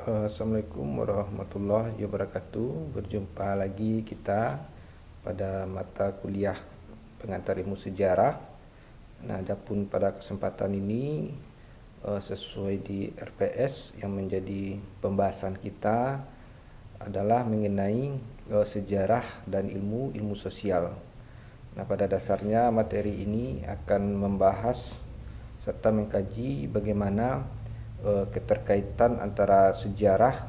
Assalamualaikum warahmatullahi wabarakatuh. Berjumpa lagi kita pada mata kuliah pengantar ilmu sejarah. Nah, adapun pada kesempatan ini sesuai di RPS yang menjadi pembahasan kita adalah mengenai sejarah dan ilmu sosial. Nah, pada dasarnya materi ini akan membahas serta mengkaji bagaimana keterkaitan antara sejarah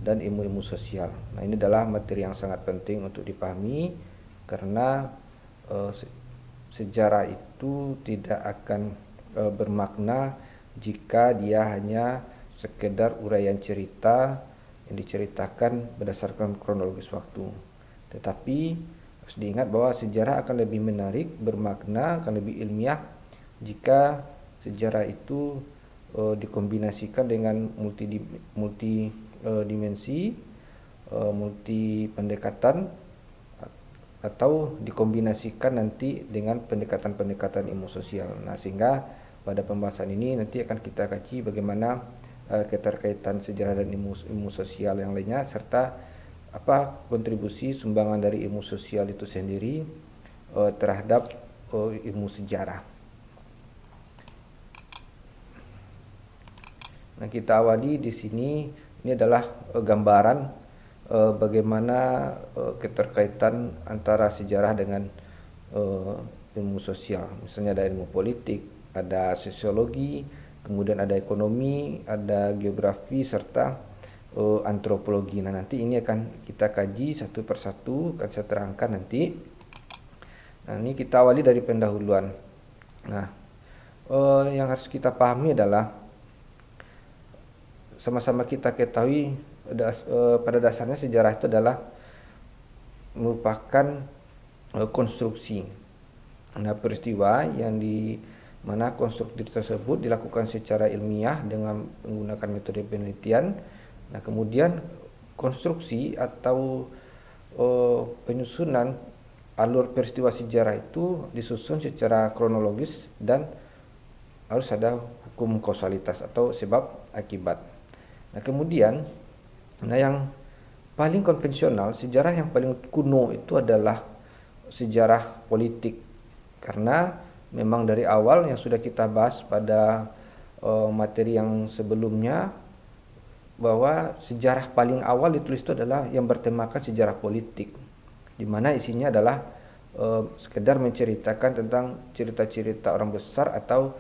dan ilmu-ilmu sosial. Nah, ini adalah materi yang sangat penting untuk dipahami karena sejarah itu tidak akan bermakna jika dia hanya sekedar uraian cerita yang diceritakan berdasarkan kronologis waktu. Tetapi harus diingat bahwa sejarah akan lebih menarik, bermakna, akan lebih ilmiah jika sejarah itu dikombinasikan dengan multi dimensi, multi pendekatan, atau dikombinasikan nanti dengan pendekatan-pendekatan ilmu sosial. Nah, sehingga pada pembahasan ini nanti akan kita kaji bagaimana keterkaitan sejarah dan ilmu sosial yang lainnya, serta apa kontribusi sumbangan dari ilmu sosial itu sendiri terhadap ilmu sejarah. Nah, kita awali di sini. Ini adalah gambaran bagaimana keterkaitan antara sejarah dengan ilmu sosial. Misalnya ada ilmu politik, ada sosiologi, kemudian ada ekonomi, ada geografi, serta antropologi. Nah, nanti ini akan kita kaji satu persatu, akan saya terangkan nanti. Nah, ini kita awali dari pendahuluan. Nah, yang harus kita pahami adalah sama-sama kita ketahui pada dasarnya sejarah itu adalah merupakan konstruksi. Nah, peristiwa yang di mana konstruksi tersebut dilakukan secara ilmiah dengan menggunakan metode penelitian. Nah, kemudian konstruksi atau penyusunan alur peristiwa sejarah itu disusun secara kronologis dan harus ada hukum kausalitas atau sebab akibat. Nah, kemudian yang paling konvensional, sejarah yang paling kuno itu adalah sejarah politik, karena memang dari awal yang sudah kita bahas pada materi yang sebelumnya, bahwa sejarah paling awal ditulis itu adalah yang bertemakan sejarah politik, di mana isinya adalah sekedar menceritakan tentang cerita-cerita orang besar atau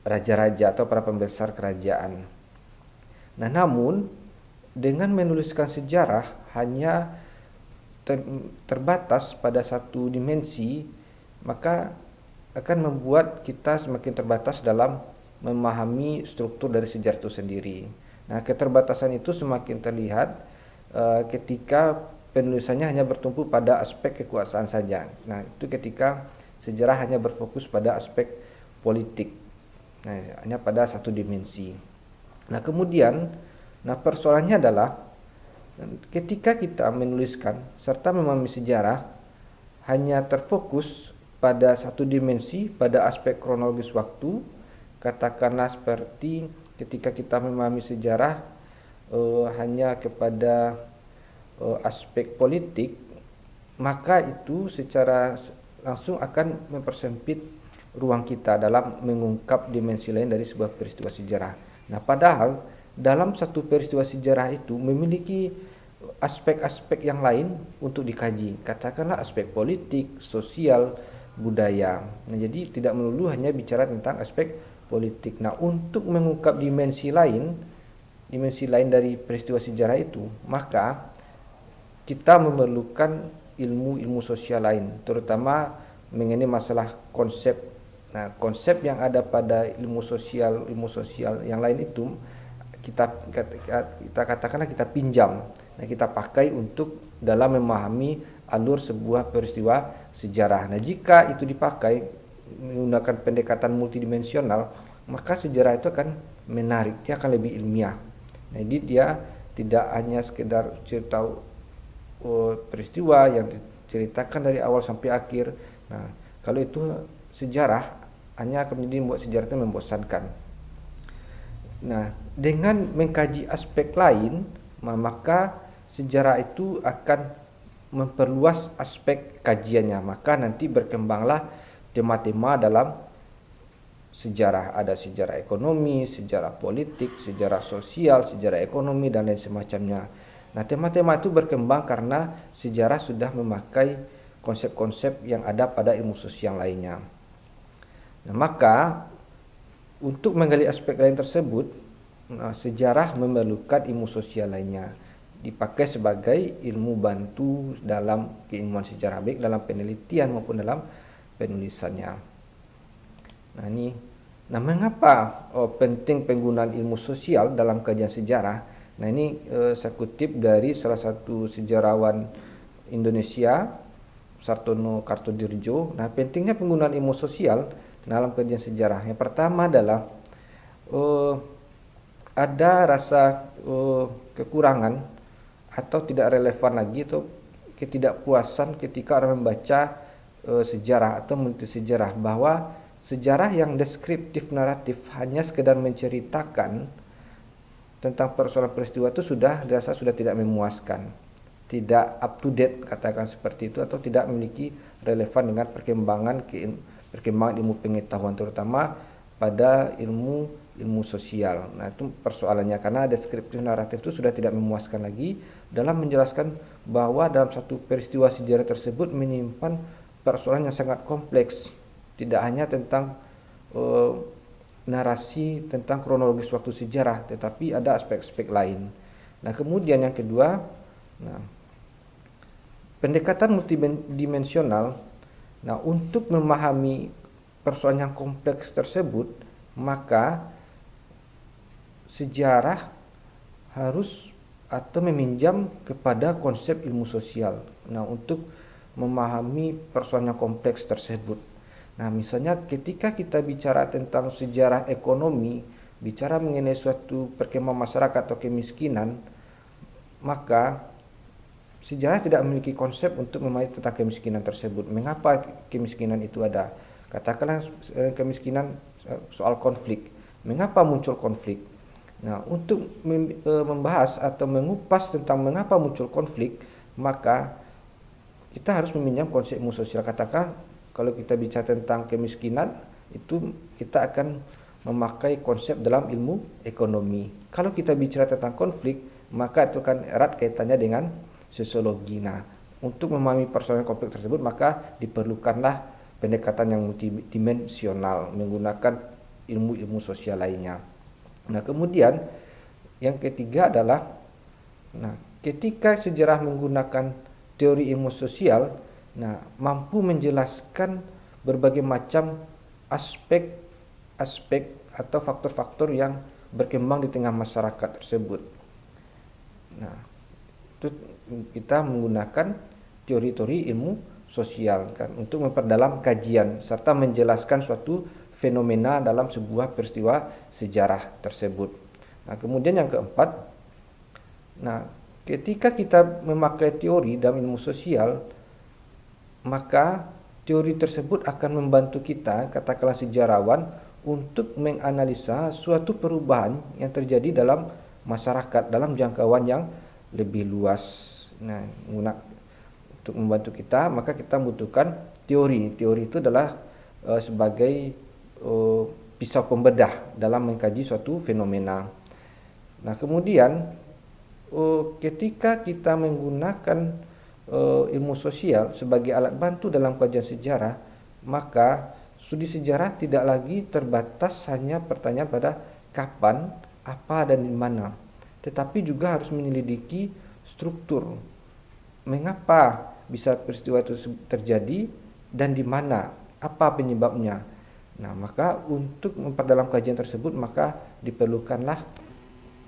raja-raja atau para pembesar kerajaan. Nah, namun dengan menuliskan sejarah hanya terbatas pada satu dimensi, maka akan membuat kita semakin terbatas dalam memahami struktur dari sejarah itu sendiri. Nah, keterbatasan itu semakin terlihat ketika penulisannya hanya bertumpu pada aspek kekuasaan saja. Nah, itu ketika sejarah hanya berfokus pada aspek politik. Nah, hanya pada satu dimensi. Nah, kemudian persoalannya adalah ketika kita menuliskan serta memahami sejarah hanya terfokus pada satu dimensi, pada aspek kronologis waktu, katakanlah seperti ketika kita memahami sejarah hanya kepada aspek politik, maka itu secara langsung akan mempersempit ruang kita dalam mengungkap dimensi lain dari sebuah peristiwa sejarah. Nah, padahal dalam satu peristiwa sejarah itu memiliki aspek-aspek yang lain untuk dikaji. Katakanlah aspek politik, sosial, budaya. Nah, jadi tidak melulu hanya bicara tentang aspek politik. Nah, untuk mengungkap dimensi lain dari peristiwa sejarah itu, maka kita memerlukan ilmu-ilmu sosial lain, terutama mengenai masalah konsep. Nah, konsep yang ada pada ilmu sosial yang lain itu kita katakanlah kita pinjam. Nah, kita pakai untuk dalam memahami alur sebuah peristiwa sejarah. Nah, jika itu dipakai menggunakan pendekatan multidimensional, maka sejarah itu akan menarik, dia akan lebih ilmiah. Nah, jadi dia tidak hanya sekedar cerita peristiwa yang diceritakan dari awal sampai akhir. Nah, kalau itu sejarah hanya akan menjadi membuat sejarah itu membosankan. Nah, dengan mengkaji aspek lain, maka sejarah itu akan memperluas aspek kajiannya. Maka nanti berkembanglah tema-tema dalam sejarah. Ada sejarah ekonomi, sejarah politik, sejarah sosial, sejarah ekonomi, dan lain semacamnya. Nah, tema-tema itu berkembang karena sejarah sudah memakai konsep-konsep yang ada pada ilmu sosial lainnya. Nah, maka untuk menggali aspek lain tersebut, sejarah memerlukan ilmu sosial lainnya dipakai sebagai ilmu bantu dalam keilmuan sejarah, baik dalam penelitian maupun dalam penulisannya. Mengapa penting penggunaan ilmu sosial dalam kajian sejarah? Nah, ini saya kutip dari salah satu sejarawan Indonesia, Sartono Kartodirjo. Nah, pentingnya penggunaan ilmu sosial dalam kajian sejarah. Yang pertama adalah ada rasa kekurangan atau tidak relevan lagi atau ketidakpuasan ketika orang membaca sejarah atau meneliti sejarah, bahwa sejarah yang deskriptif naratif hanya sekedar menceritakan tentang persoalan peristiwa itu dirasa sudah tidak memuaskan, tidak up to date, katakan seperti itu, atau tidak memiliki relevan dengan perkembangan ilmu pengetahuan, terutama pada ilmu sosial. Nah, itu persoalannya, karena deskriptif naratif itu sudah tidak memuaskan lagi dalam menjelaskan bahwa dalam satu peristiwa sejarah tersebut menyimpan persoalan yang sangat kompleks, tidak hanya tentang narasi tentang kronologis waktu sejarah, tetapi ada aspek-aspek lain. Nah, kemudian yang kedua, pendekatan multidimensional. Nah, untuk memahami persoalan yang kompleks tersebut, maka sejarah harus atau meminjam kepada konsep ilmu sosial. Nah, untuk memahami persoalan yang kompleks tersebut. Nah, misalnya ketika kita bicara tentang sejarah ekonomi, bicara mengenai suatu perkembangan masyarakat atau kemiskinan, maka sejarah tidak memiliki konsep untuk memahami tentang kemiskinan tersebut. Mengapa kemiskinan itu ada? Katakanlah kemiskinan soal konflik. Mengapa muncul konflik? Nah, untuk membahas atau mengupas tentang mengapa muncul konflik, maka kita harus meminjam konsep ilmu sosial. Katakan kalau kita bicara tentang kemiskinan, itu kita akan memakai konsep dalam ilmu ekonomi. Kalau kita bicara tentang konflik, maka itu akan erat kaitannya dengan sosiologi. Nah, untuk memahami persoalan konflik tersebut, maka diperlukanlah pendekatan yang multidimensional menggunakan ilmu-ilmu sosial lainnya. Nah, kemudian yang ketiga adalah, ketika sejarah menggunakan teori ilmu sosial, mampu menjelaskan berbagai macam aspek atau faktor-faktor yang berkembang di tengah masyarakat tersebut. Nah, itu kita menggunakan teori-teori ilmu sosial kan untuk memperdalam kajian serta menjelaskan suatu fenomena dalam sebuah peristiwa sejarah tersebut. Nah, kemudian yang keempat, ketika kita memakai teori dalam ilmu sosial, maka teori tersebut akan membantu kita, katakanlah sejarawan, untuk menganalisa suatu perubahan yang terjadi dalam masyarakat dalam jangkauan yang lebih luas. Nah, untuk membantu kita, maka kita membutuhkan teori. Teori itu adalah sebagai pisau pembedah dalam mengkaji suatu fenomena. Nah, kemudian ketika kita menggunakan ilmu sosial sebagai alat bantu dalam kajian sejarah, maka studi sejarah tidak lagi terbatas hanya pertanyaan pada kapan, apa, dan di mana, tetapi juga harus menyelidiki struktur. Mengapa bisa peristiwa itu terjadi dan di mana, apa penyebabnya. Nah, maka untuk memperdalam kajian tersebut, maka diperlukanlah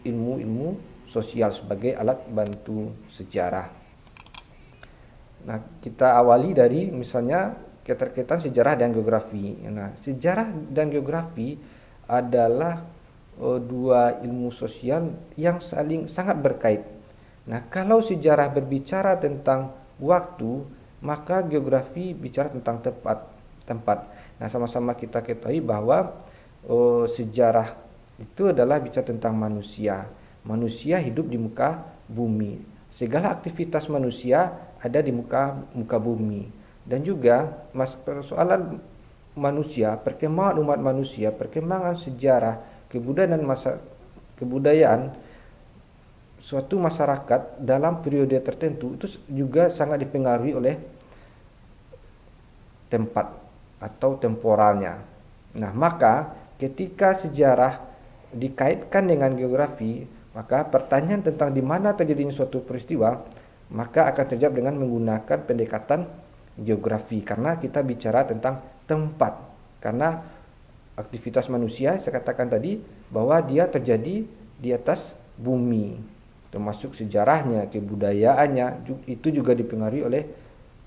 ilmu-ilmu sosial sebagai alat bantu sejarah. Nah, kita awali dari misalnya keterkaitan sejarah dan geografi. Nah, sejarah dan geografi adalah dua ilmu sosial yang saling sangat berkait. Nah, kalau sejarah berbicara tentang waktu, maka geografi bicara tentang tempat. Nah, sama-sama kita ketahui bahwa sejarah itu adalah bicara tentang manusia. Manusia hidup di muka bumi. Segala aktivitas manusia ada di muka bumi. Dan juga persoalan manusia, perkembangan umat manusia, perkembangan sejarah, kebudayaan suatu masyarakat dalam periode tertentu itu juga sangat dipengaruhi oleh tempat atau temporalnya. Nah, maka ketika sejarah dikaitkan dengan geografi, maka pertanyaan tentang di mana terjadinya suatu peristiwa maka akan terjawab dengan menggunakan pendekatan geografi, karena kita bicara tentang tempat. Karena aktivitas manusia, saya katakan tadi bahwa dia terjadi di atas bumi, termasuk sejarahnya, kebudayaannya itu juga dipengaruhi oleh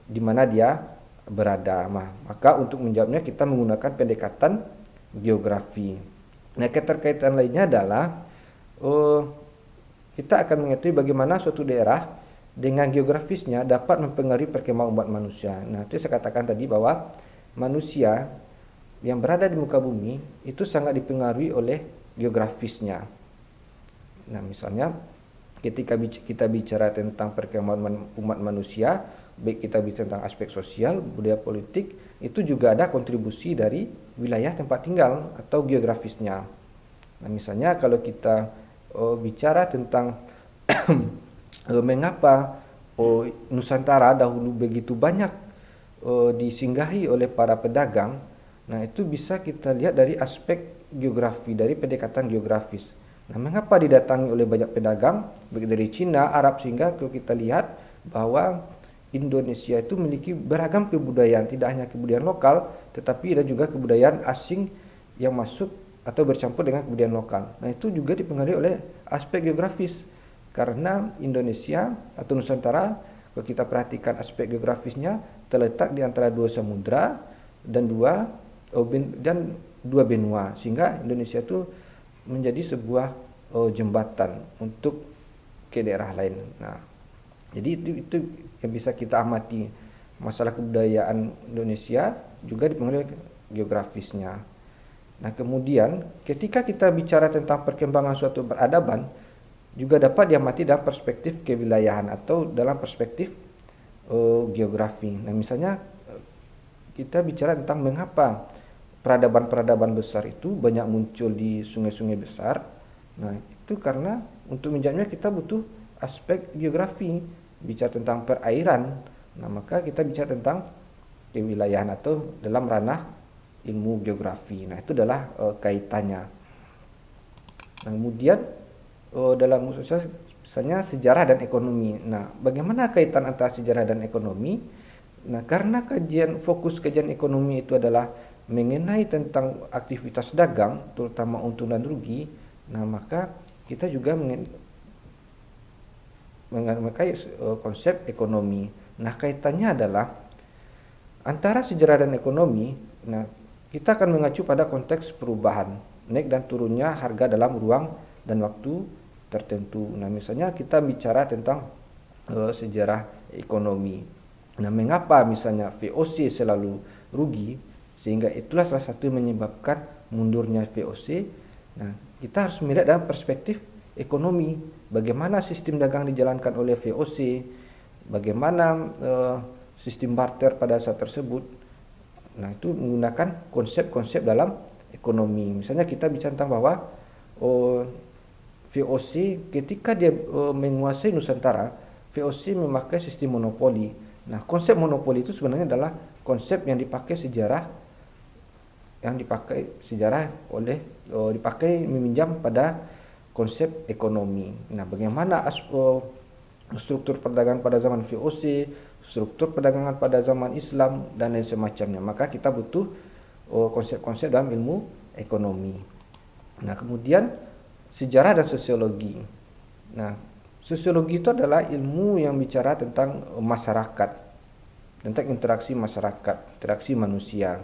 di mana dia berada. Maka untuk menjawabnya kita menggunakan pendekatan geografi. Nah, keterkaitan lainnya adalah kita akan mengetahui bagaimana suatu daerah dengan geografisnya dapat mempengaruhi perkembangan umat manusia. Nah, itu saya katakan tadi bahwa manusia yang berada di muka bumi itu sangat dipengaruhi oleh geografisnya. Nah, misalnya ketika kita bicara tentang perkembangan umat manusia, baik kita bicara tentang aspek sosial, budaya, politik, itu juga ada kontribusi dari wilayah tempat tinggal atau geografisnya. Nah, misalnya kalau kita bicara tentang mengapa Nusantara dahulu begitu banyak disinggahi oleh para pedagang, nah itu bisa kita lihat dari aspek geografi, dari pendekatan geografis. Nah, mengapa didatangi oleh banyak pedagang baik dari Cina, Arab, sehingga kalau kita lihat bahwa Indonesia itu memiliki beragam kebudayaan, tidak hanya kebudayaan lokal, tetapi ada juga kebudayaan asing yang masuk atau bercampur dengan kebudayaan lokal. Nah, itu juga dipengaruhi oleh aspek geografis. Karena Indonesia atau Nusantara, kalau kita perhatikan aspek geografisnya, terletak di antara dua samudra dan dua benua, sehingga Indonesia itu menjadi sebuah jembatan untuk ke daerah lain. Nah, jadi itu yang bisa kita amati. Masalah kebudayaan Indonesia juga dipengaruhi geografisnya. Nah, kemudian ketika kita bicara tentang perkembangan suatu peradaban, juga dapat diamati dalam perspektif kewilayahan atau dalam perspektif geografi. Nah, misalnya kita bicara tentang mengapa peradaban-peradaban besar itu banyak muncul di sungai-sungai besar. Nah, itu karena untuk menjawabnya kita butuh aspek geografi, bicara tentang perairan. Nah, maka kita bicara tentang kewilayahan atau dalam ranah ilmu geografi. Nah, itu adalah kaitannya. Nah, kemudian dalam khususnya misalnya sejarah dan ekonomi. Nah, bagaimana kaitan antara sejarah dan ekonomi? Nah, karena fokus kajian ekonomi itu adalah mengenai tentang aktivitas dagang, terutama untung dan rugi. Nah, maka kita juga memakai konsep ekonomi. Nah, kaitannya adalah antara sejarah dan ekonomi. Nah, kita akan mengacu pada konteks perubahan, naik dan turunnya harga dalam ruang dan waktu tertentu. Nah, misalnya kita bicara tentang sejarah ekonomi. Nah, mengapa misalnya VOC selalu rugi, sehingga itulah salah satu yang menyebabkan mundurnya VOC. Nah, kita harus melihat dalam perspektif ekonomi, bagaimana sistem dagang dijalankan oleh VOC, bagaimana sistem barter pada saat tersebut. Nah, itu menggunakan konsep-konsep dalam ekonomi. Misalnya kita bicara tentang bahwa VOC ketika dia menguasai Nusantara, VOC memakai sistem monopoli. Nah, konsep monopoli itu sebenarnya adalah konsep yang dipakai dipakai meminjam pada konsep ekonomi. Nah, bagaimana struktur perdagangan pada zaman VOC, struktur perdagangan pada zaman Islam dan lain semacamnya. Maka kita butuh konsep-konsep dalam ilmu ekonomi. Nah, kemudian sejarah dan sosiologi. Nah, sosiologi itu adalah ilmu yang bicara tentang masyarakat, tentang interaksi masyarakat, interaksi manusia.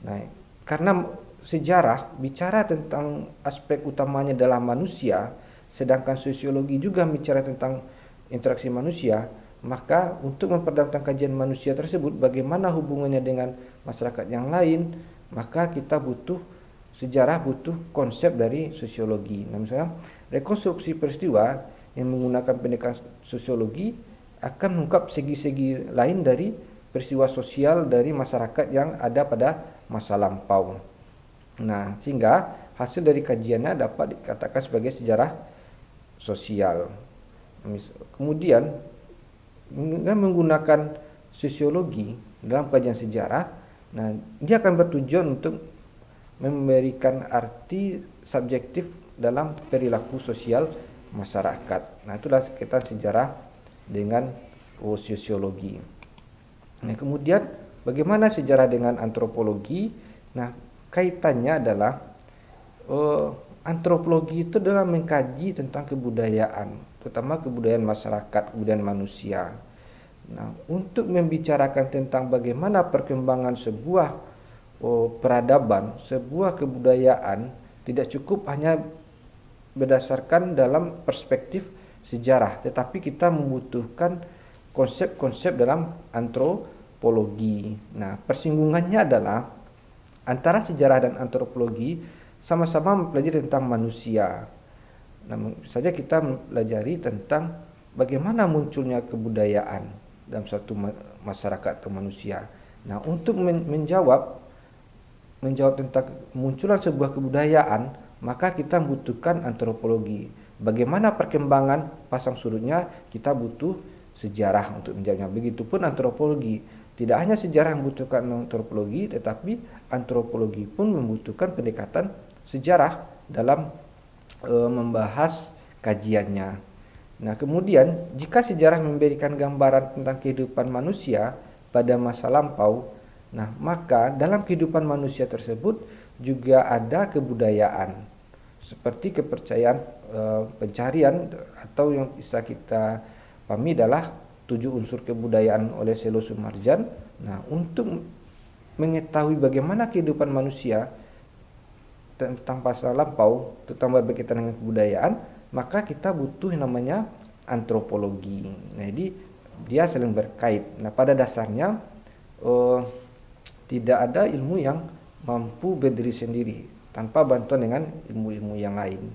Nah, karena sejarah bicara tentang aspek utamanya dalam manusia, sedangkan sosiologi juga bicara tentang interaksi manusia, maka untuk memperdalamkan kajian manusia tersebut, bagaimana hubungannya dengan masyarakat yang lain, maka kita butuh sejarah butuh konsep dari sosiologi. Nah, misalnya rekonstruksi peristiwa yang menggunakan pendekatan sosiologi akan mengungkap segi-segi lain dari peristiwa sosial dari masyarakat yang ada pada masa lampau. Nah, sehingga hasil dari kajiannya dapat dikatakan sebagai sejarah sosial. Kemudian dengan menggunakan sosiologi dalam kajian sejarah, nah dia akan bertujuan untuk memberikan arti subjektif dalam perilaku sosial masyarakat. Nah, itulah sekitar sejarah dengan sosiologi. Nah, kemudian bagaimana sejarah dengan antropologi? Nah, kaitannya adalah antropologi itu adalah mengkaji tentang kebudayaan, terutama kebudayaan masyarakat, kebudayaan manusia. Nah, untuk membicarakan tentang bagaimana perkembangan sebuah peradaban, sebuah kebudayaan, tidak cukup hanya berdasarkan dalam perspektif sejarah, tetapi kita membutuhkan konsep-konsep dalam antropologi. Nah, persinggungannya adalah antara sejarah dan antropologi sama-sama mempelajari tentang manusia. Nah, saja kita mempelajari tentang bagaimana munculnya kebudayaan dalam suatu masyarakat atau manusia. Nah, untuk menjawab tentang munculan sebuah kebudayaan, maka kita membutuhkan antropologi. Bagaimana perkembangan pasang surutnya, kita butuh sejarah untuk menjawabnya. Begitupun antropologi. Tidak hanya sejarah yang membutuhkan antropologi, tetapi antropologi pun membutuhkan pendekatan sejarah dalam membahas kajiannya. Nah, kemudian jika sejarah memberikan gambaran tentang kehidupan manusia pada masa lampau, nah, maka dalam kehidupan manusia tersebut juga ada kebudayaan, seperti kepercayaan pencarian atau yang bisa kita pahami adalah 7 unsur kebudayaan oleh Selo Sumarjan. Nah, untuk mengetahui bagaimana kehidupan manusia tentang masa lampau, terutama berkaitan dengan kebudayaan, maka kita butuh yang namanya antropologi. Nah, jadi dia saling berkait. Nah, pada dasarnya tidak ada ilmu yang mampu berdiri sendiri tanpa bantuan dengan ilmu-ilmu yang lain.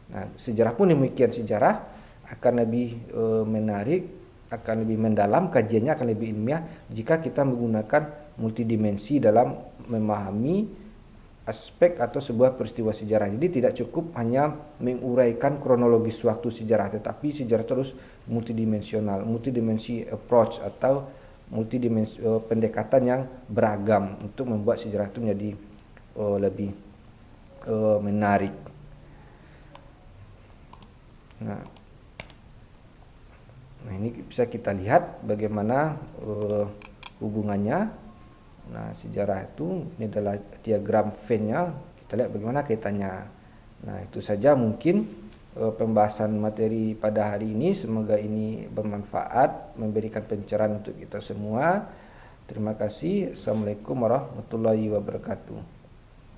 Nah, sejarah pun demikian. Sejarah akan lebih menarik, akan lebih mendalam, kajiannya akan lebih ilmiah jika kita menggunakan multidimensi dalam memahami aspek atau sebuah peristiwa sejarah. Jadi tidak cukup hanya menguraikan kronologis waktu sejarah, tetapi sejarah terus multidimensional, multidimensi approach atau multidimensi pendekatan yang beragam untuk membuat sejarah itu menjadi lebih menarik. Nah, ini bisa kita lihat bagaimana hubungannya. Nah, sejarah itu ini adalah diagram Venn-nya. Kita lihat bagaimana kaitannya. Nah, itu saja mungkin pembahasan materi pada hari ini. Semoga ini bermanfaat, memberikan pencerahan untuk kita semua. Terima kasih. Assalamualaikum warahmatullahi wabarakatuh.